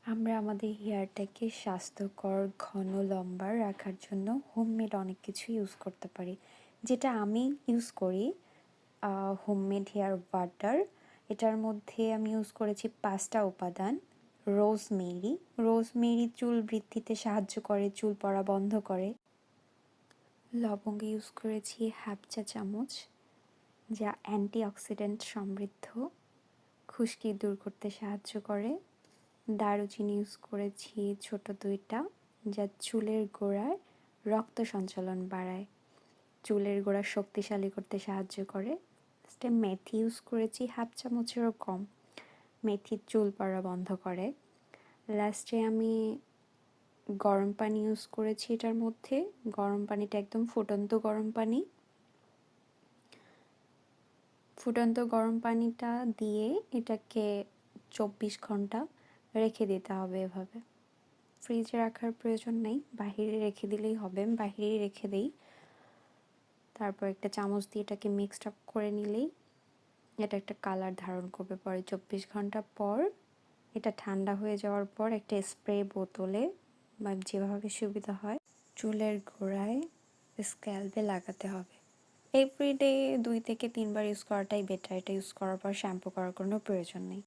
আমরা আমাদের হেয়ারটাকে স্বাস্থ্যকর, ঘন, লম্বা রাখার জন্য হোমমেড অনেক কিছু ইউজ করতে পারি। যেটা আমি ইউজ করি, হোমমেড হেয়ার বাটার। এটার মধ্যে আমি ইউজ করেছি 5টা উপাদান। রোজমেরি চুল বৃদ্ধিতে সাহায্য করে, চুল পড়া বন্ধ করে। লবঙ্গ ইউজ করেছি 1/2 চা চামচ, যা অ্যান্টিঅক্সিডেন্ট সমৃদ্ধ, খুশকি দূর করতে সাহায্য করে। দারুচিনি ইউজ করেছি ছোট 2টা, যা চুলের গোড়ায় রক্ত সঞ্চালন বাড়ায়, চুলের গোড়া শক্তিশালী করতে সাহায্য করে। মেথি ইউজ করেছি 1/2 চামচেরও কম, মেথি চুল পড়া বন্ধ করে। লাস্টে আমি গরম পানি ইউজ করেছি এটার মধ্যে। গরম পানিটা একদম ফুটন্ত গরম পানি। ফুটন্ত গরম পানিটা দিয়ে এটাকে 24 ঘন্টা রেখে দিতে হবে। এভাবে ফ্রিজে রাখার প্রয়োজন নেই, বাহিরে রেখে দিলেই হবে। আমি বাহিরেই রেখে দিই। তারপর একটা চামচ দিয়ে এটাকে মিক্সড আপ করে নিলেই এটা একটা কালার ধারণ করবে। পরে 24 ঘন্টা পর এটা ঠান্ডা হয়ে যাওয়ার পর একটা স্প্রে বোতলে বা যেভাবে সুবিধা হয় চুলের গোড়ায়, স্ক্যাল্পে লাগাতে হবে। এভরিডে 2 থেকে 3 বার ইউজ করাটাই বেটার। এটা ইউজ করার পর শ্যাম্পু করার কোনো প্রয়োজন নেই।